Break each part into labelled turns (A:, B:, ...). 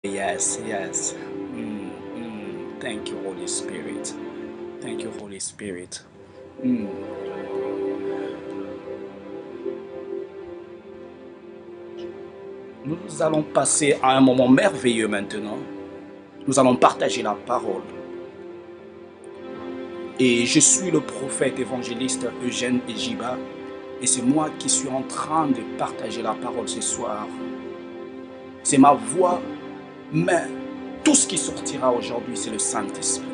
A: Yes, yes. Thank you, Holy Spirit. Thank you, Holy Spirit. Mm. Nous allons passer à un moment merveilleux maintenant. Nous allons partager la parole. Et je suis le prophète évangéliste Eugène Ejiba. Et c'est moi qui suis en train de partager la parole ce soir. C'est ma voix, mais tout ce qui sortira aujourd'hui, c'est le Saint-Esprit.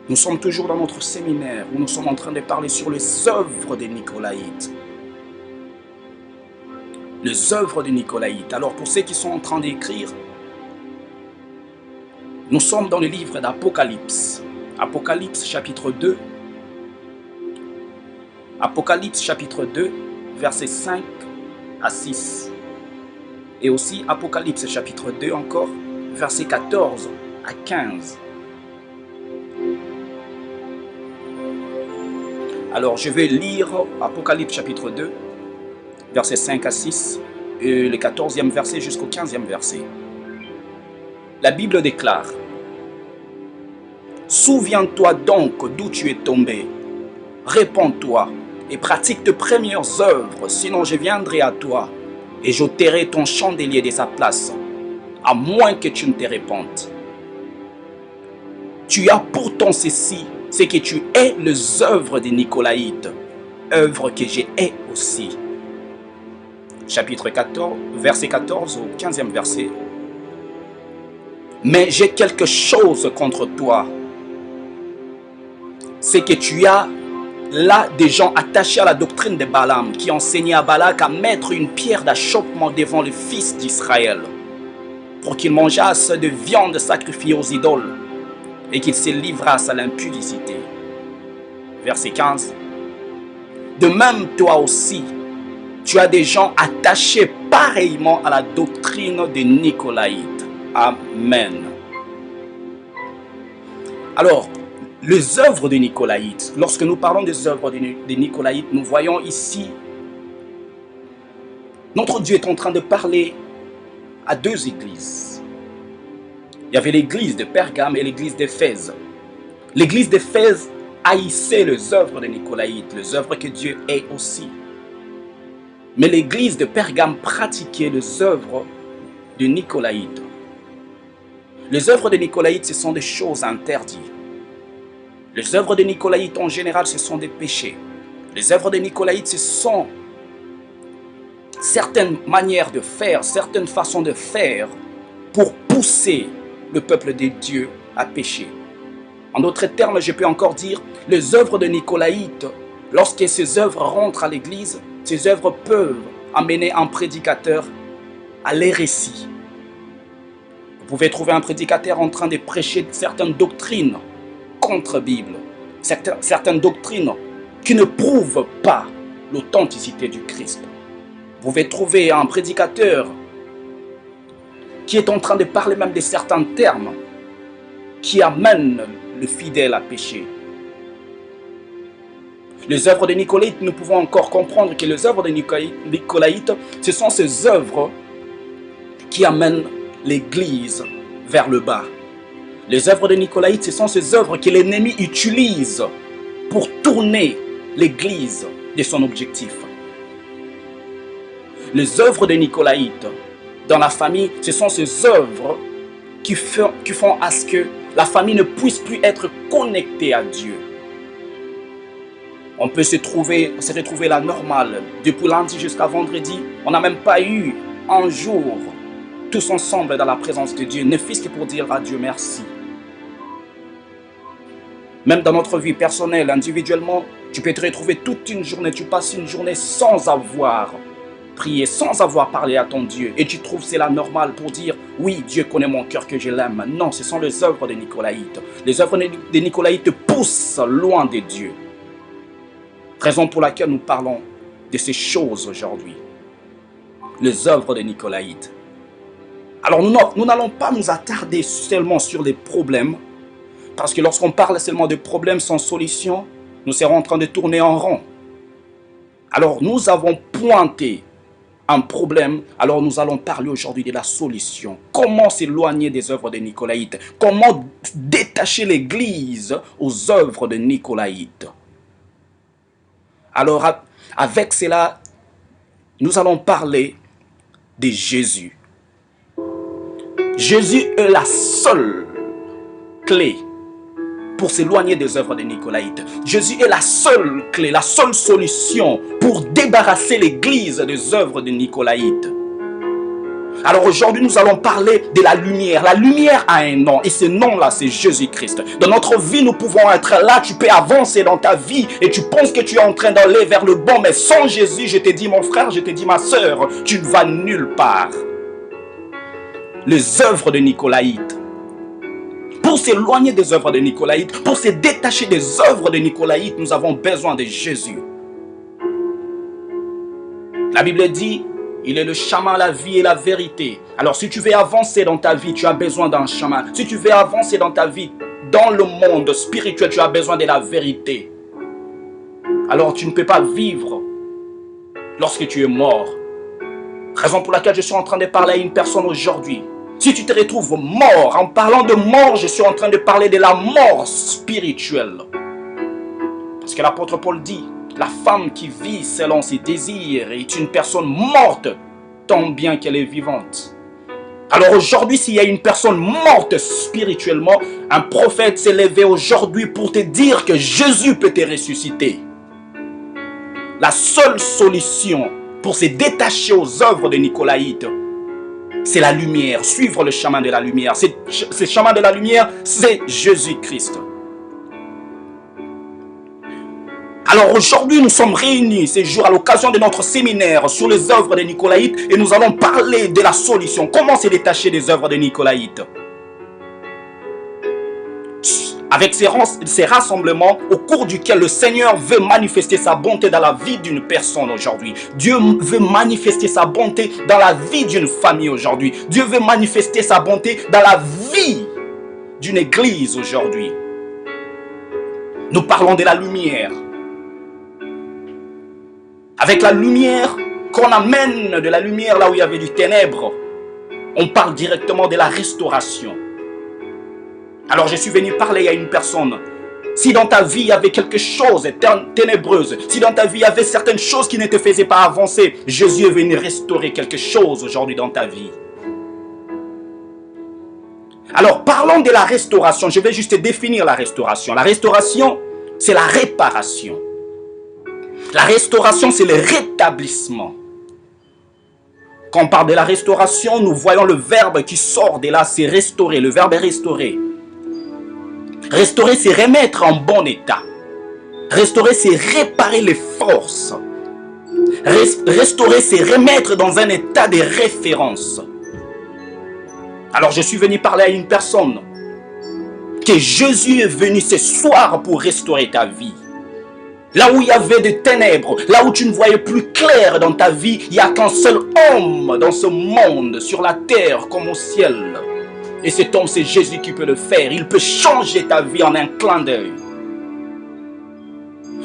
A: Nous sommes toujours dans notre séminaire où nous sommes en train de parler sur les œuvres des Nicolaïtes. Les œuvres des Nicolaïtes. Alors pour ceux qui sont en train d'écrire, nous sommes dans le livre d'Apocalypse. Apocalypse chapitre 2. Apocalypse chapitre 2, versets 5 à 6. Et aussi Apocalypse chapitre 2 encore, versets 14 à 15. Alors je vais lire Apocalypse chapitre 2, versets 5 à 6, et le 14e verset jusqu'au 15e verset. La Bible déclare: « Souviens-toi donc d'où tu es tombé, répands-toi et pratique tes premières œuvres, sinon je viendrai à toi et j'ôterai ton chandelier de sa place, à moins que tu ne te répandes. Tu as pourtant ceci, c'est que tu es les œuvres des Nicolaïtes, œuvres que j'ai aussi. » Chapitre 14, verset 14 au 15e verset. « Mais j'ai quelque chose contre toi, c'est que tu as là des gens attachés à la doctrine de Balaam qui enseignaient à Balak à mettre une pierre d'achoppement devant les fils d'Israël pour qu'ils mangeassent de viande sacrifiée aux idoles et qu'ils se livrassent à l'impudicité. » Verset 15. « De même toi aussi, tu as des gens attachés pareillement à la doctrine des Nicolaïtes. » Amen. Alors, les œuvres des Nicolaïtes, lorsque nous parlons des œuvres des Nicolaïtes, nous voyons ici, notre Dieu est en train de parler à deux églises. Il y avait l'église de Pergame et l'église d'Éphèse. L'église d'Éphèse haïssait les œuvres des Nicolaïtes, les œuvres que Dieu est aussi. Mais l'église de Pergame pratiquait les œuvres des Nicolaïtes. Les œuvres des Nicolaïtes, ce sont des choses interdites. Les œuvres des Nicolaïtes, en général, ce sont des péchés. Les œuvres des Nicolaïtes, ce sont certaines manières de faire, certaines façons de faire pour pousser le peuple de Dieu à pécher. En d'autres termes, je peux encore dire, les œuvres de Nicolaïtes, lorsque ces œuvres rentrent à l'église, ces œuvres peuvent amener un prédicateur à l'hérésie. Vous pouvez trouver un prédicateur en train de prêcher certaines doctrines contre Bible, certaines doctrines qui ne prouvent pas l'authenticité du Christ. Vous pouvez trouver un prédicateur qui est en train de parler même de certains termes qui amènent le fidèle à pécher. Les œuvres de Nicolaïtes, nous pouvons encore comprendre que les œuvres de Nicolaïtes, ce sont ces œuvres qui amènent l'Église vers le bas. Les œuvres de Nicolaïtes, ce sont ces œuvres que l'ennemi utilise pour tourner l'Église de son objectif. Les œuvres de Nicolaïtes dans la famille, ce sont ces œuvres qui font à ce que la famille ne puisse plus être connectée à Dieu. On peut se retrouver là normal. Depuis lundi jusqu'à vendredi, on n'a même pas eu un jour tous ensemble dans la présence de Dieu, ne fût-ce que pour dire à Dieu merci. Même dans notre vie personnelle, individuellement, tu peux te retrouver toute une journée, tu passes une journée sans avoir prié, sans avoir parlé à ton Dieu. Et tu trouves cela normal pour dire, oui, Dieu connaît mon cœur que je l'aime. Non, ce sont les œuvres des Nicolaïtes. Les œuvres des Nicolaïtes te poussent loin de Dieu. Raison pour laquelle nous parlons de ces choses aujourd'hui. Les œuvres des Nicolaïtes. Alors nous n'allons pas nous attarder seulement sur les problèmes, parce que lorsqu'on parle seulement de problèmes sans solution, nous serons en train de tourner en rond. Alors nous avons pointé un problème, alors nous allons parler aujourd'hui de la solution. Comment s'éloigner des œuvres de Nicolaïtes? Comment détacher l'Église aux œuvres de Nicolaïtes? Alors, avec cela, nous allons parler de Jésus. Jésus est la seule clé pour s'éloigner des œuvres de Nicolaïtes. Jésus est la seule clé, la seule solution pour débarrasser l'Église des œuvres de Nicolaïtes. Alors aujourd'hui, nous allons parler de la lumière. La lumière a un nom et ce nom-là, c'est Jésus-Christ. Dans notre vie, nous pouvons être là, tu peux avancer dans ta vie et tu penses que tu es en train d'aller vers le bon, mais sans Jésus, je te dis mon frère, je te dis ma soeur, tu ne vas nulle part. Les œuvres de Nicolaïtes. Pour s'éloigner des œuvres de Nicolaïtes, pour se détacher des œuvres de Nicolaïtes, nous avons besoin de Jésus. La Bible dit, il est le chemin, la vie et la vérité. Alors si tu veux avancer dans ta vie, tu as besoin d'un chemin. Si tu veux avancer dans ta vie, dans le monde spirituel, tu as besoin de la vérité. Alors tu ne peux pas vivre lorsque tu es mort. Raison pour laquelle je suis en train de parler à une personne aujourd'hui. Si tu te retrouves mort, en parlant de mort, je suis en train de parler de la mort spirituelle. Parce que l'apôtre Paul dit, la femme qui vit selon ses désirs est une personne morte, tant bien qu'elle est vivante. Alors aujourd'hui, s'il y a une personne morte spirituellement, un prophète s'est levé aujourd'hui pour te dire que Jésus peut te ressusciter. La seule solution pour se détacher aux œuvres de Nicolaïtes, c'est la lumière, suivre le chemin de la lumière. Ce chemin de la lumière, c'est Jésus-Christ. Alors aujourd'hui, nous sommes réunis ce jour à l'occasion de notre séminaire sur les œuvres de Nicolaïtes et nous allons parler de la solution. Comment se détacher des œuvres de Nicolaïtes? Avec ces rassemblements au cours duquel le Seigneur veut manifester sa bonté dans la vie d'une personne aujourd'hui. Dieu veut manifester sa bonté dans la vie d'une famille aujourd'hui. Dieu veut manifester sa bonté dans la vie d'une église aujourd'hui. Nous parlons de la lumière. Avec la lumière qu'on amène de la lumière là où il y avait du ténèbre, on parle directement de la restauration. Alors je suis venu parler à une personne. Si dans ta vie il y avait quelque chose de ténébreuse, si dans ta vie il y avait certaines choses qui ne te faisaient pas avancer, Jésus est venu restaurer quelque chose aujourd'hui dans ta vie. Alors parlons de la restauration. Je vais juste définir la restauration. La restauration, c'est la réparation. La restauration, c'est le rétablissement. Quand on parle de la restauration, nous voyons le verbe qui sort de là, c'est restaurer. Le verbe est restaurer. Restaurer, c'est remettre en bon état. Restaurer, c'est réparer les forces. Restaurer, c'est remettre dans un état de référence. Alors, je suis venu parler à une personne que Jésus est venu ce soir pour restaurer ta vie. Là où il y avait des ténèbres, là où tu ne voyais plus clair dans ta vie, il n'y a qu'un seul homme dans ce monde, sur la terre comme au ciel. Et cet homme, c'est Jésus qui peut le faire. Il peut changer ta vie en un clin d'œil.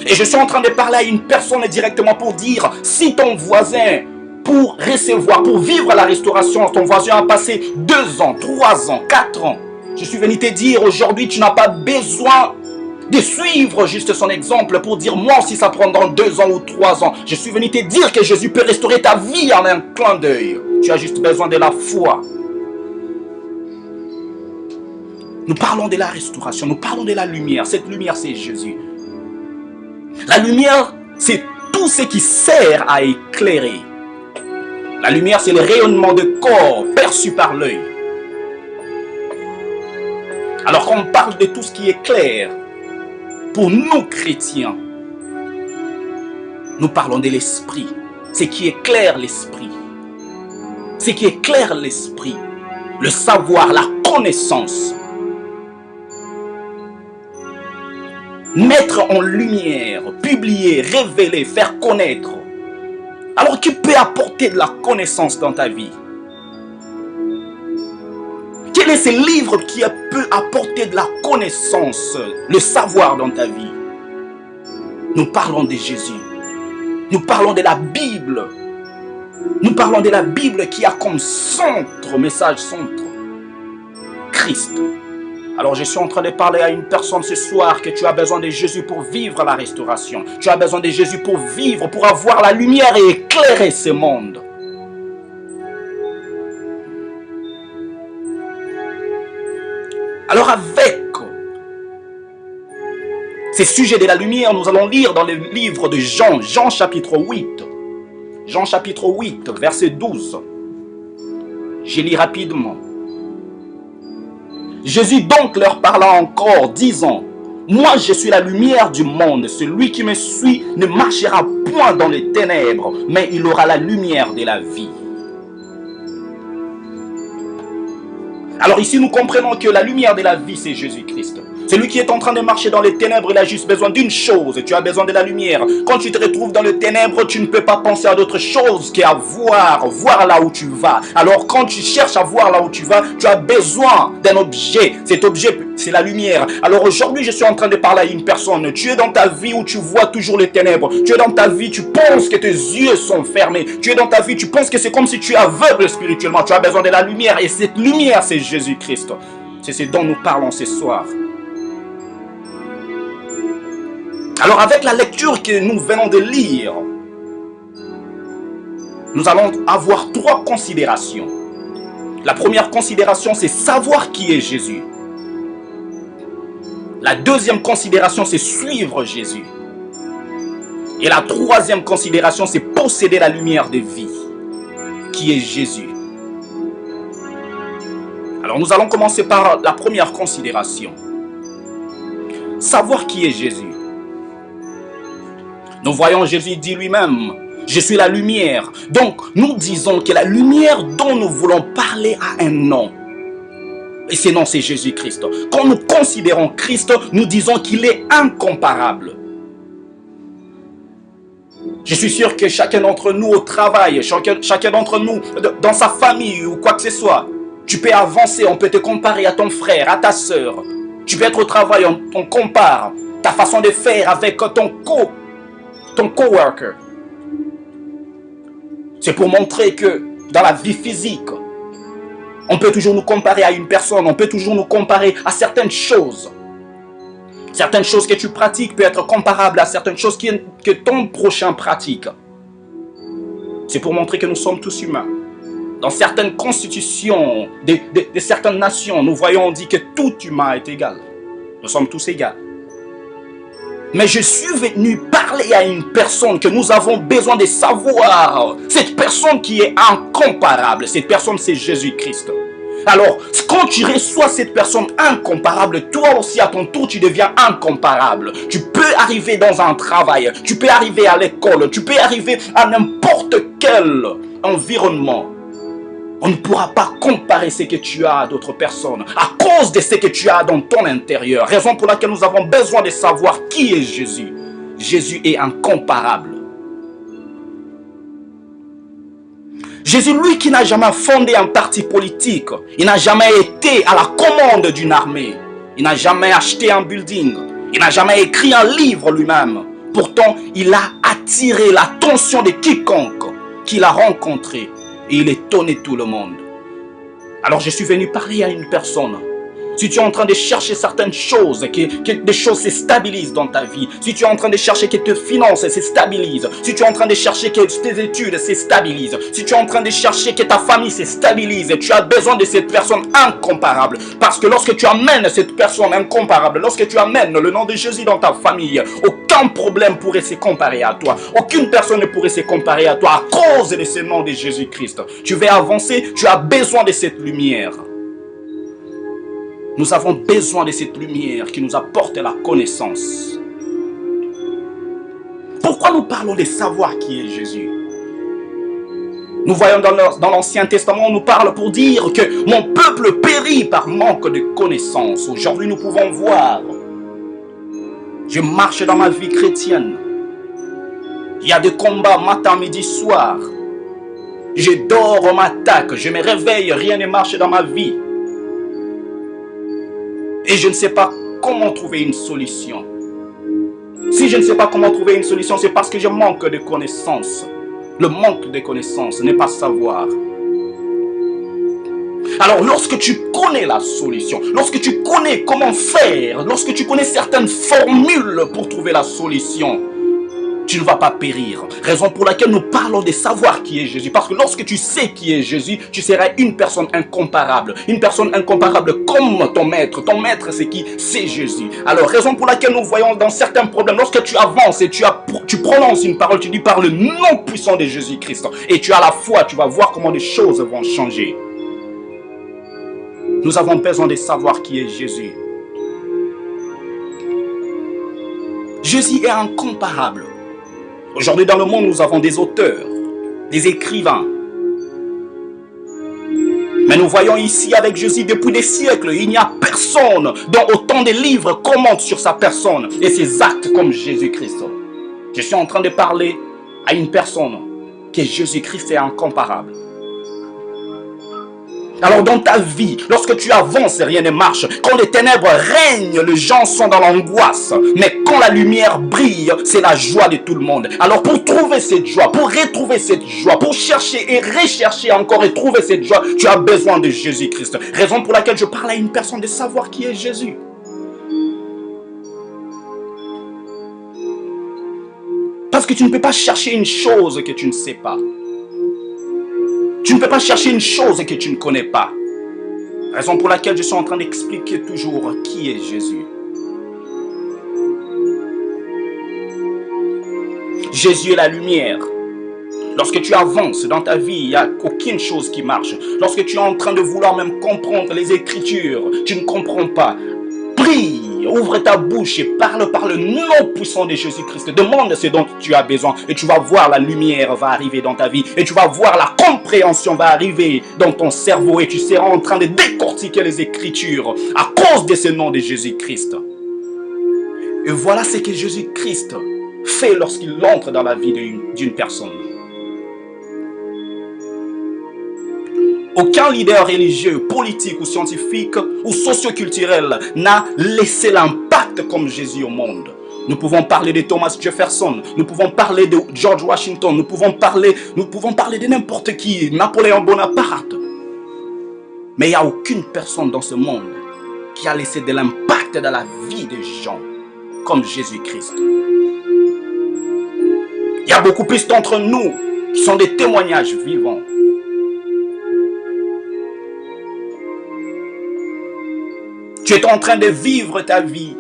A: Et je suis en train de parler à une personne directement pour dire, si ton voisin, pour recevoir, pour vivre la restauration, ton voisin a passé 2 ans, 3 ans, 4 ans, je suis venu te dire, aujourd'hui, tu n'as pas besoin de suivre juste son exemple pour dire, moi aussi ça prend dans 2 ans ou 3 ans. Je suis venu te dire que Jésus peut restaurer ta vie en un clin d'œil. Tu as juste besoin de la foi. Nous parlons de la restauration, nous parlons de la lumière. Cette lumière, c'est Jésus. La lumière, c'est tout ce qui sert à éclairer. La lumière, c'est le rayonnement de corps perçu par l'œil. Alors quand on parle de tout ce qui éclaire, pour nous chrétiens, nous parlons de l'esprit. Ce qui éclaire l'esprit. Ce qui éclaire l'esprit. Le savoir, la connaissance. Mettre en lumière, publier, révéler, faire connaître. Alors qui peut apporter de la connaissance dans ta vie? Quel est ce livre qui peut apporter de la connaissance, le savoir dans ta vie? Nous parlons de Jésus. Nous parlons de la Bible. Nous parlons de la Bible qui a comme centre, message centre, Christ. Alors je suis en train de parler à une personne ce soir que tu as besoin de Jésus pour vivre la restauration. Tu as besoin de Jésus pour vivre, pour avoir la lumière et éclairer ce monde. Alors avec ces sujets de la lumière, nous allons lire dans le livre de Jean, Jean chapitre 8. Jean chapitre 8, verset 12. Je lis rapidement. Jésus donc leur parla encore, disant, « Moi je suis la lumière du monde, celui qui me suit ne marchera point dans les ténèbres, mais il aura la lumière de la vie. » Alors ici nous comprenons que la lumière de la vie c'est Jésus-Christ. Celui qui est en train de marcher dans les ténèbres, il a juste besoin d'une chose, tu as besoin de la lumière. Quand tu te retrouves dans les ténèbres, tu ne peux pas penser à d'autre chose qu'à voir là où tu vas. Alors quand tu cherches à voir là où tu vas, tu as besoin d'un objet. Cet objet, c'est la lumière. Alors aujourd'hui, je suis en train de parler à une personne. Tu es dans ta vie où tu vois toujours les ténèbres. Tu es dans ta vie, tu penses que tes yeux sont fermés. Tu es dans ta vie, tu penses que c'est comme si tu es aveugle spirituellement. Tu as besoin de la lumière et cette lumière, c'est Jésus-Christ. C'est ce dont nous parlons ce soir. Alors avec la lecture que nous venons de lire, nous allons avoir 3 considérations. La première considération, c'est savoir qui est Jésus. La deuxième considération, c'est suivre Jésus. Et la troisième considération, c'est posséder la lumière de vie, qui est Jésus. Alors nous allons commencer par la première considération. Savoir qui est Jésus. Nous voyons Jésus dit lui-même, je suis la lumière. Donc, nous disons que la lumière dont nous voulons parler a un nom. Et ce nom, c'est Jésus-Christ. Quand nous considérons Christ, nous disons qu'il est incomparable. Je suis sûr que chacun d'entre nous au travail, chacun d'entre nous dans sa famille ou quoi que ce soit, tu peux avancer, on peut te comparer à ton frère, à ta soeur. Tu peux être au travail, on compare ta façon de faire avec ton coworker. C'est pour montrer que dans la vie physique, on peut toujours nous comparer à une personne, on peut toujours nous comparer à certaines choses. Certaines choses que tu pratiques peuvent être comparables à certaines choses que ton prochain pratique. C'est pour montrer que nous sommes tous humains. Dans certaines constitutions de certaines nations, nous voyons, on dit que tout humain est égal. Nous sommes tous égaux. Mais je suis venu parler à une personne que nous avons besoin de savoir. Cette personne qui est incomparable. Cette personne, c'est Jésus-Christ. Alors, quand tu reçois cette personne incomparable, toi aussi à ton tour, tu deviens incomparable. Tu peux arriver dans un travail, tu peux arriver à l'école, tu peux arriver à n'importe quel environnement. On ne pourra pas comparer ce que tu as à d'autres personnes à cause de ce que tu as dans ton intérieur. Raison pour laquelle nous avons besoin de savoir qui est Jésus. Jésus est incomparable. Jésus, lui qui n'a jamais fondé un parti politique, il n'a jamais été à la commande d'une armée, il n'a jamais acheté un building, il n'a jamais écrit un livre lui-même. Pourtant, il a attiré l'attention de quiconque qu'il a rencontré. Et il étonnait tout le monde. Alors je suis venu parler à une personne. Si tu es en train de chercher certaines choses, que des choses se stabilisent dans ta vie. Si tu es en train de chercher que tes finances se stabilisent. Si tu es en train de chercher que tes études se stabilisent. Si tu es en train de chercher que ta famille se stabilise. Tu as besoin de cette personne incomparable. Parce que lorsque tu amènes cette personne incomparable, lorsque tu amènes le nom de Jésus dans ta famille, aucun problème pourrait se comparer à toi. Aucune personne ne pourrait se comparer à toi à cause de ce nom de Jésus-Christ. Tu veux avancer, tu as besoin de cette lumière. Nous avons besoin de cette lumière qui nous apporte la connaissance. Pourquoi nous parlons de savoir qui est Jésus? Nous voyons dans l'Ancien Testament, on nous parle pour dire que mon peuple périt par manque de connaissance. Aujourd'hui, nous pouvons voir. Je marche dans ma vie chrétienne. Il y a des combats matin, midi, soir. Je dors, on m'attaque. Je me réveille, rien ne marche dans ma vie. Et je ne sais pas comment trouver une solution. Si je ne sais pas comment trouver une solution, c'est parce que je manque de connaissances. Le manque de connaissances n'est pas savoir. Alors lorsque tu connais la solution, lorsque tu connais comment faire, lorsque tu connais certaines formules pour trouver la solution, tu ne vas pas périr. Raison pour laquelle nous parlons de savoir qui est Jésus. Parce que lorsque tu sais qui est Jésus, tu seras une personne incomparable. Une personne incomparable comme ton maître. Ton maître, c'est qui? C'est Jésus. Alors, raison pour laquelle nous voyons dans certains problèmes, lorsque tu avances et tu prononces une parole, tu dis par le nom puissant de Jésus-Christ. Et tu as la foi, tu vas voir comment les choses vont changer. Nous avons besoin de savoir qui est Jésus. Jésus est incomparable. Aujourd'hui, dans le monde, nous avons des auteurs, des écrivains. Mais nous voyons ici avec Jésus depuis des siècles, il n'y a personne dont autant de livres commentent sur sa personne et ses actes comme Jésus-Christ. Je suis en train de parler à une personne que Jésus-Christ est incomparable. Alors dans ta vie, lorsque tu avances, rien ne marche. Quand les ténèbres règnent, les gens sont dans l'angoisse. Mais quand la lumière brille, c'est la joie de tout le monde. Alors pour trouver cette joie, pour retrouver cette joie, pour chercher et rechercher encore et trouver cette joie, tu as besoin de Jésus-Christ. Raison pour laquelle je parle à une personne de savoir qui est Jésus. Parce que tu ne peux pas chercher une chose que tu ne sais pas. Tu ne peux pas chercher une chose que tu ne connais pas. Raison pour laquelle je suis en train d'expliquer toujours qui est Jésus. Jésus est la lumière. Lorsque tu avances dans ta vie, il n'y a aucune chose qui marche. Lorsque tu es en train de vouloir même comprendre les Écritures, tu ne comprends pas. Prie. Ouvre ta bouche et parle par le nom puissant de Jésus-Christ. Demande ce dont tu as besoin et tu vas voir la lumière va arriver dans ta vie. Et tu vas voir la compréhension va arriver dans ton cerveau. Et tu seras en train de décortiquer les Écritures à cause de ce nom de Jésus-Christ. Et voilà ce que Jésus-Christ fait lorsqu'il entre dans la vie d'une personne. Aucun leader religieux, politique ou scientifique ou socioculturel n'a laissé l'impact comme Jésus au monde. Nous pouvons parler de Thomas Jefferson, nous pouvons parler de George Washington, nous pouvons parler de n'importe qui, Napoléon Bonaparte. Mais il n'y a aucune personne dans ce monde qui a laissé de l'impact dans la vie des gens comme Jésus-Christ. Il y a beaucoup plus d'entre nous qui sont des témoignages vivants. Tu es en train de vivre ta vie.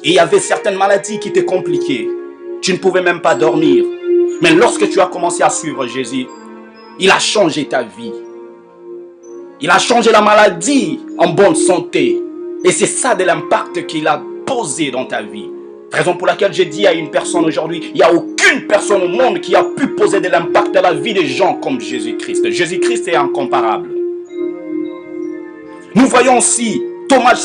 A: Et il y avait certaines maladies qui étaient compliquées. Tu ne pouvais même pas dormir. Mais lorsque tu as commencé à suivre Jésus, il a changé ta vie. Il a changé la maladie en bonne santé. Et c'est ça de l'impact qu'il a posé dans ta vie. Raison pour laquelle j'ai dit à une personne aujourd'hui, il n'y a aucune personne au monde qui a pu poser de l'impact dans la vie des gens comme Jésus-Christ. Jésus-Christ est incomparable. Nous voyons aussi Thomas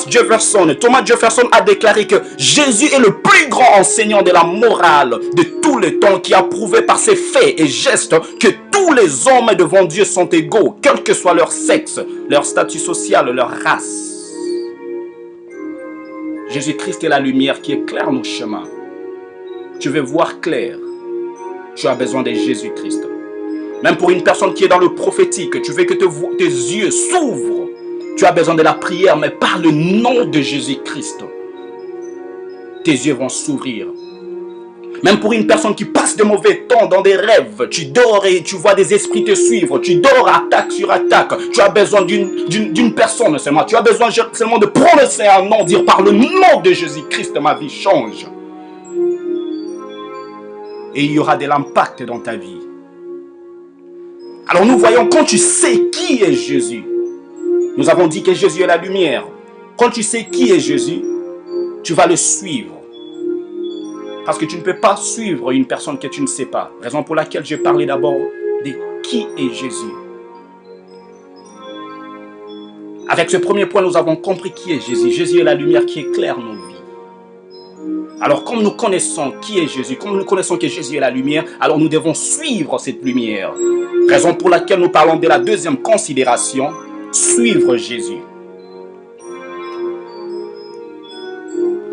A: Jefferson. Thomas Jefferson a déclaré que Jésus est le plus grand enseignant de la morale de tous les temps qui a prouvé par ses faits et gestes que tous les hommes devant Dieu sont égaux, quel que soit leur sexe, leur statut social, leur race. Jésus-Christ est la lumière qui éclaire nos chemins. Tu veux voir clair, tu as besoin de Jésus-Christ. Même pour une personne qui est dans le prophétique, tu veux que tes yeux s'ouvrent. Tu as besoin de la prière, mais par le nom de Jésus-Christ, tes yeux vont s'ouvrir. Même pour une personne qui passe de mauvais temps dans des rêves, tu dors et tu vois des esprits te suivre. Tu dors attaque sur attaque. Tu as besoin d'une personne seulement. Tu as besoin seulement de prononcer un nom, dire par le nom de Jésus-Christ, ma vie change. Et il y aura de l'impact dans ta vie. Alors nous voyons, quand tu sais qui est Jésus, nous avons dit que Jésus est la lumière. Quand tu sais qui est Jésus, tu vas le suivre. Parce que tu ne peux pas suivre une personne que tu ne sais pas. Raison pour laquelle je parlais d'abord de qui est Jésus. Avec ce premier point, nous avons compris qui est Jésus. Jésus est la lumière qui éclaire nos vies. Alors comme nous connaissons qui est Jésus, comme nous connaissons que Jésus est la lumière, alors nous devons suivre cette lumière. Raison pour laquelle nous parlons de la deuxième considération, suivre Jésus.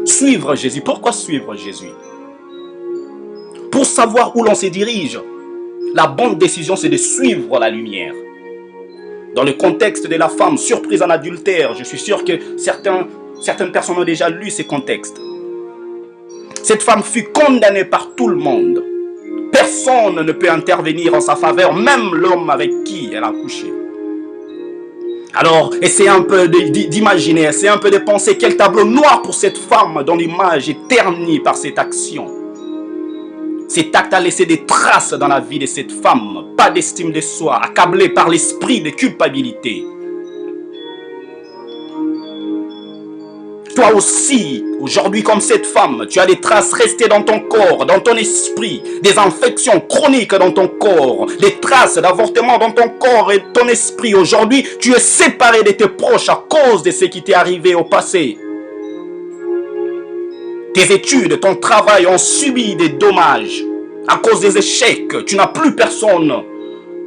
A: Suivre Jésus. Pourquoi suivre Jésus? pour savoir où l'on se dirige, la bonne décision, c'est de suivre la lumière. Dans le contexte de la femme surprise en adultère, je suis sûr que certaines personnes ont déjà lu ces contextes. Cette femme fut condamnée par tout le monde. Personne ne peut intervenir en sa faveur, même l'homme avec qui elle a couché. Alors, essayez un peu d'imaginer, essayez un peu de penser quel tableau noir pour cette femme dont l'image est ternie par cette action. Cet acte a laissé des traces dans la vie de cette femme, pas d'estime de soi, accablée par l'esprit de culpabilité. Toi aussi, aujourd'hui comme cette femme, tu as des traces restées dans ton corps, dans ton esprit, des infections chroniques dans ton corps, des traces d'avortement dans ton corps et ton esprit. Aujourd'hui, tu es séparé de tes proches à cause de ce qui t'est arrivé au passé. Tes études, ton travail ont subi des dommages à cause des échecs. Tu n'as plus personne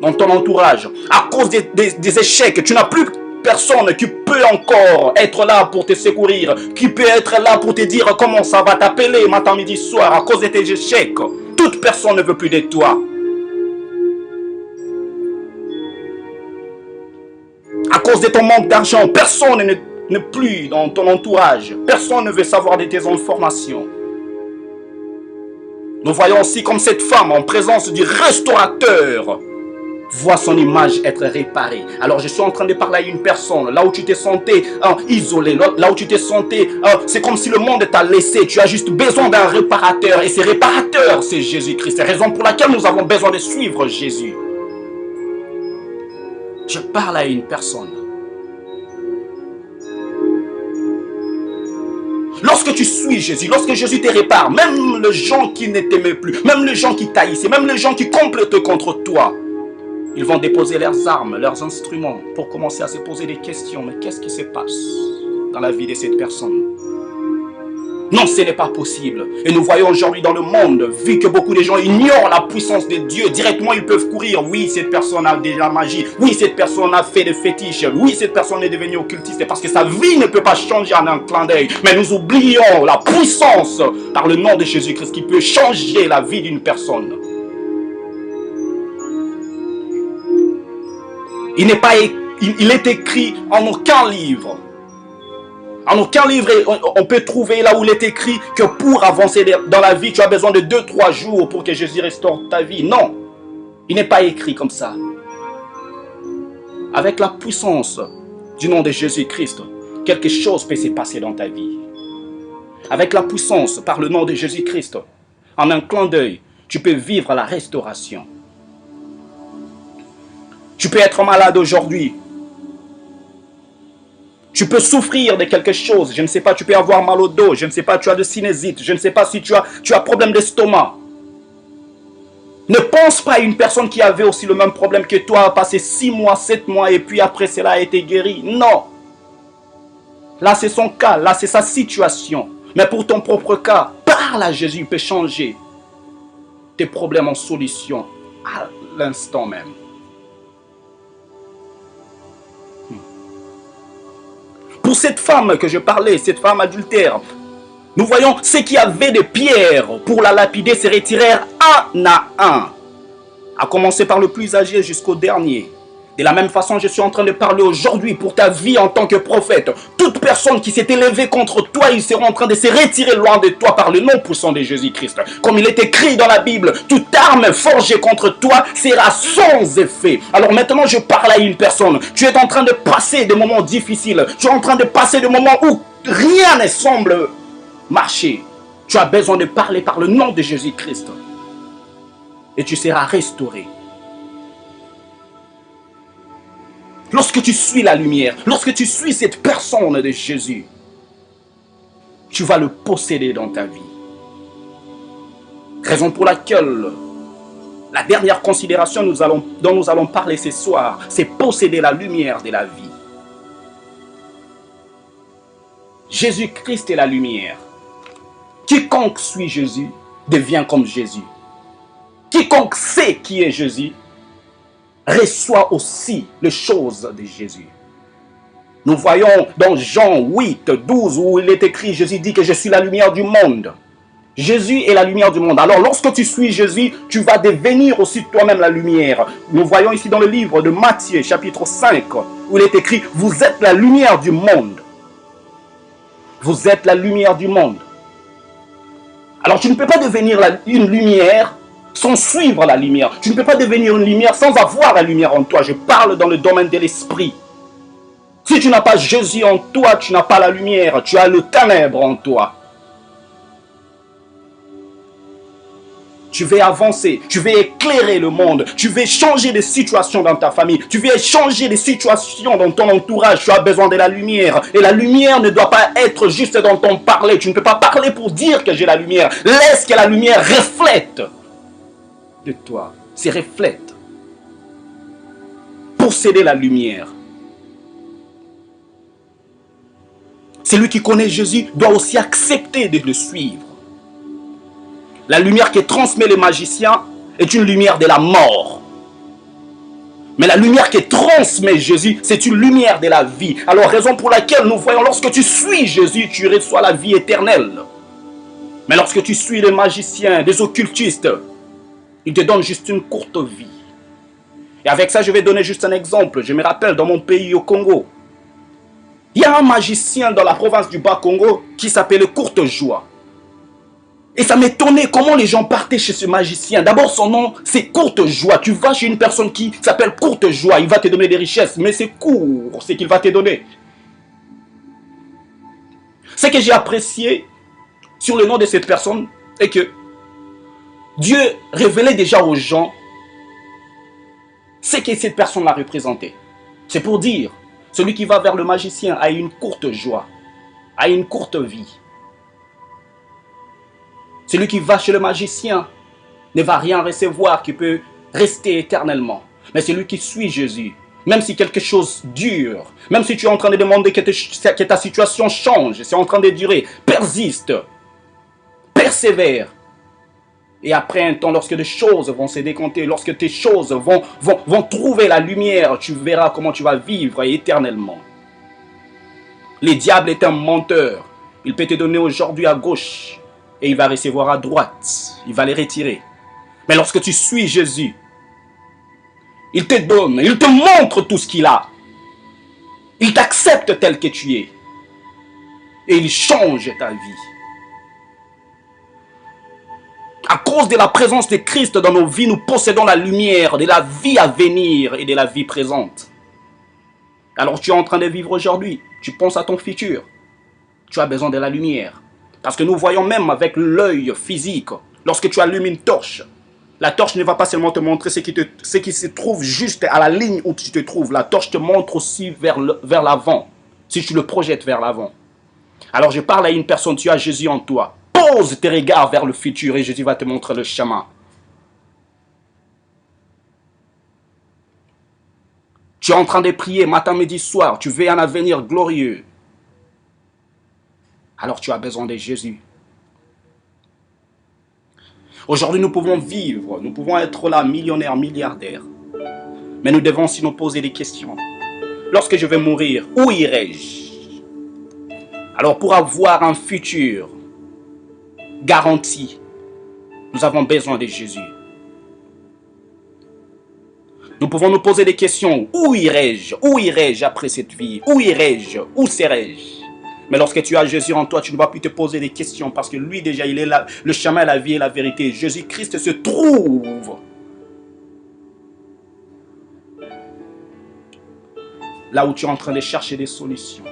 A: dans ton entourage. À cause des échecs, tu n'as plus personne qui peut encore être là pour te secourir, qui peut être là pour te dire comment ça va, t'appeler matin, midi, soir à cause de tes échecs. Toute personne ne veut plus de toi. À cause de ton manque d'argent, personne n'est plus dans ton entourage. Personne ne veut savoir de tes informations. Nous voyons aussi comme cette femme en présence du restaurateur voit son image être réparée. Alors je suis en train de parler à une personne, là où tu t'es senti isolé, là où tu t'es senti, c'est comme si le monde t'a laissé, tu as juste besoin d'un réparateur, et ce réparateur c'est Jésus-Christ. C'est la raison pour laquelle nous avons besoin de suivre Jésus. Je parle à une personne. Lorsque tu suis Jésus, lorsque Jésus te répare, même les gens qui ne t'aimaient plus, même les gens qui t'haïssaient, même les gens qui complotent contre toi, ils vont déposer leurs armes, leurs instruments pour commencer à se poser des questions. Mais qu'est-ce qui se passe dans la vie de cette personne? Non, ce n'est pas possible. Et nous voyons aujourd'hui dans le monde, vu que beaucoup de gens ignorent la puissance de Dieu, directement ils peuvent courir. Oui, cette personne a de la magie. Oui, cette personne a fait des fétiches. Oui, cette personne est devenue occultiste parce que sa vie ne peut pas changer en un clin d'œil. Mais nous oublions la puissance par le nom de Jésus-Christ qui peut changer la vie d'une personne. Il est écrit en aucun livre. En aucun livre, on peut trouver là où il est écrit que pour avancer dans la vie, tu as besoin de 2-3 jours pour que Jésus restaure ta vie. Non, il n'est pas écrit comme ça. Avec la puissance du nom de Jésus-Christ, quelque chose peut se passer dans ta vie. Avec la puissance par le nom de Jésus-Christ, en un clin d'œil, tu peux vivre la restauration. Tu peux être malade aujourd'hui. Tu peux souffrir de quelque chose. Je ne sais pas, tu peux avoir mal au dos. Je ne sais pas, tu as de sinusite. Je ne sais pas si tu as problème d'estomac. Ne pense pas à une personne qui avait aussi le même problème que toi, a passé 6 mois, 7 mois et puis après cela a été guéri. Non. Là, c'est son cas. Là, c'est sa situation. Mais pour ton propre cas, parle à Jésus. Il peut changer tes problèmes en solution à l'instant même. Pour cette femme que je parlais, cette femme adultère, nous voyons ceux qui avaient des pierres pour la lapider se retirèrent un à un. À commencer par le plus âgé jusqu'au dernier. De la même façon, je suis en train de parler aujourd'hui pour ta vie en tant que prophète. Toute personne qui s'est élevée contre toi, ils seront en train de se retirer loin de toi par le nom puissant de Jésus-Christ. Comme il est écrit dans la Bible, toute arme forgée contre toi sera sans effet. Alors maintenant, je parle à une personne. Tu es en train de passer des moments difficiles. Tu es en train de passer des moments où rien ne semble marcher. Tu as besoin de parler par le nom de Jésus-Christ. Et tu seras restauré. Lorsque tu suis la lumière, lorsque tu suis cette personne de Jésus, tu vas le posséder dans ta vie. Raison pour laquelle la dernière considération dont nous allons parler ce soir, c'est posséder la lumière de la vie. Jésus-Christ est la lumière. Quiconque suit Jésus devient comme Jésus. Quiconque sait qui est Jésus reçoit aussi les choses de Jésus. Nous voyons dans Jean 8, 12 où il est écrit, Jésus dit que je suis la lumière du monde. Jésus est la lumière du monde. Alors lorsque tu suis Jésus, tu vas devenir aussi toi-même la lumière. Nous voyons ici dans le livre de Matthieu, chapitre 5, où il est écrit, vous êtes la lumière du monde. Vous êtes la lumière du monde. Alors tu ne peux pas devenir une lumière sans suivre la lumière. Tu ne peux pas devenir une lumière sans avoir la lumière en toi. Je parle dans le domaine de l'esprit. Si tu n'as pas Jésus en toi, tu n'as pas la lumière. Tu as le ténèbre en toi. Tu veux avancer, tu veux éclairer le monde, tu veux changer des situations dans ta famille, tu veux changer des situations dans ton entourage, tu as besoin de la lumière. Et la lumière ne doit pas être juste dans ton parler. Tu ne peux pas parler pour dire que j'ai la lumière. Laisse que la lumière reflète de toi. C'est reflète. Posséder la lumière. Celui qui connaît Jésus doit aussi accepter de le suivre. La lumière qui transmet les magiciens est une lumière de la mort. Mais la lumière qui transmet Jésus, c'est une lumière de la vie. Alors, raison pour laquelle nous voyons, lorsque tu suis Jésus, tu reçois la vie éternelle. Mais lorsque tu suis les magiciens, des occultistes, ils te donnent juste une courte vie. Et avec ça, je vais donner juste un exemple. Je me rappelle, dans mon pays, au Congo, il y a un magicien dans la province du Bas-Congo qui s'appelait Courte Joie. Et ça m'étonnait comment les gens partaient chez ce magicien. D'abord, son nom, c'est Courte Joie. Tu vas chez une personne qui s'appelle Courte Joie, il va te donner des richesses, mais c'est court ce qu'il va te donner. Ce que j'ai apprécié sur le nom de cette personne est que Dieu révélait déjà aux gens ce que cette personne l'a représenté. C'est pour dire, celui qui va vers le magicien a une courte joie, a une courte vie. Celui qui va chez le magicien ne va rien recevoir qui peut rester éternellement. Mais celui qui suit Jésus, même si quelque chose dure, même si tu es en train de demander que ta situation change, c'est en train de durer, persiste, persévère. Et après un temps, lorsque les choses vont se décompter, lorsque tes choses vont trouver la lumière, tu verras comment tu vas vivre éternellement. Le diable est un menteur. Il peut te donner aujourd'hui à gauche et il va recevoir à droite. Il va les retirer. Mais lorsque tu suis Jésus, il te donne, il te montre tout ce qu'il a. Il t'accepte tel que tu es. Et il change ta vie. À cause de la présence de Christ dans nos vies, nous possédons la lumière de la vie à venir et de la vie présente. Alors tu es en train de vivre aujourd'hui. Tu penses à ton futur. Tu as besoin de la lumière. Parce que nous voyons même avec l'œil physique, lorsque tu allumes une torche, la torche ne va pas seulement te montrer ce qui se trouve juste à la ligne où tu te trouves. La torche te montre aussi vers l'avant, si tu le projettes vers l'avant. Alors je parle à une personne, tu as Jésus en toi. Pose tes regards vers le futur et Jésus va te montrer le chemin. Tu es en train de prier matin, midi, soir. Tu veux un avenir glorieux. Alors tu as besoin de Jésus. Aujourd'hui, nous pouvons vivre, nous pouvons être là, millionnaires, milliardaires. Mais nous devons aussi nous poser des questions. Lorsque je vais mourir, où irai-je? Alors pour avoir un futur garanti, nous avons besoin de Jésus. Nous pouvons nous poser des questions. Où irai-je? Où irai-je après cette vie? Où irai-je? Où serai-je? Mais lorsque tu as Jésus en toi, tu ne vas plus te poser des questions parce que lui déjà, il est là, le chemin, la vie et la vérité. Jésus-Christ se trouve là où tu es en train de chercher des solutions.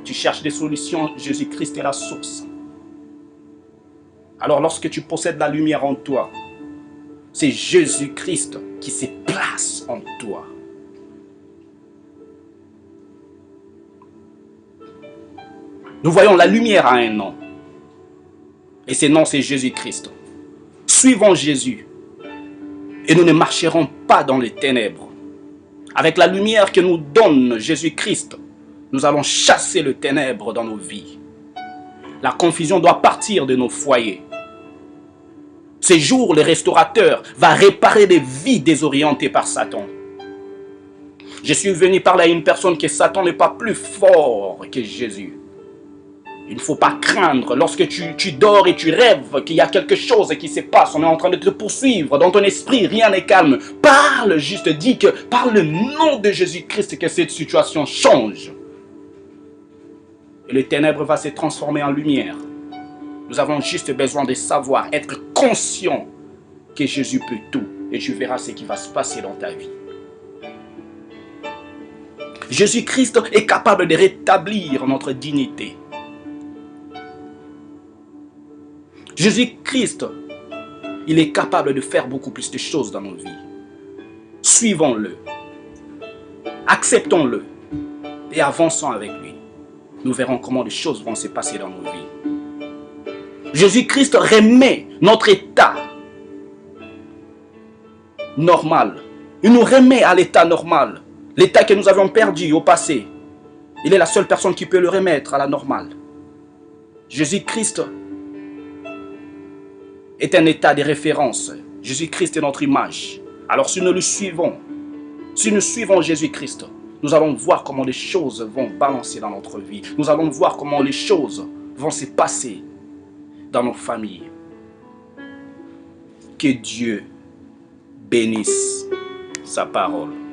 A: Tu cherches des solutions, Jésus-Christ est la source. Alors lorsque tu possèdes la lumière en toi, c'est Jésus-Christ qui se place en toi. Nous voyons la lumière a un nom. Et ce nom, c'est Jésus-Christ. Suivons Jésus. Et nous ne marcherons pas dans les ténèbres. Avec la lumière que nous donne Jésus-Christ, nous allons chasser le ténèbre dans nos vies. La confusion doit partir de nos foyers. Ces jours, le restaurateur va réparer des vies désorientées par Satan. Je suis venu parler à une personne que Satan n'est pas plus fort que Jésus. Il ne faut pas craindre lorsque tu dors et tu rêves qu'il y a quelque chose qui se passe. On est en train de te poursuivre. Dans ton esprit, rien n'est calme. Parle juste, dis que par le nom de Jésus-Christ que cette situation change. Et les ténèbres vont se transformer en lumière. Nous avons juste besoin de savoir, être conscient que Jésus peut tout. Et tu verras ce qui va se passer dans ta vie. Jésus-Christ est capable de rétablir notre dignité. Jésus-Christ, il est capable de faire beaucoup plus de choses dans nos vies. Suivons-le, acceptons-le et avançons avec lui. Nous verrons comment les choses vont se passer dans nos vies. Jésus-Christ remet notre état normal. Il nous remet à l'état normal, l'état que nous avions perdu au passé. Il est la seule personne qui peut le remettre à la normale. Jésus-Christ est un état de référence. Jésus-Christ est notre image. Alors si nous le suivons, si nous suivons Jésus-Christ, nous allons voir comment les choses vont balancer dans notre vie. Nous allons voir comment les choses vont se passer dans nos familles. Que Dieu bénisse sa parole.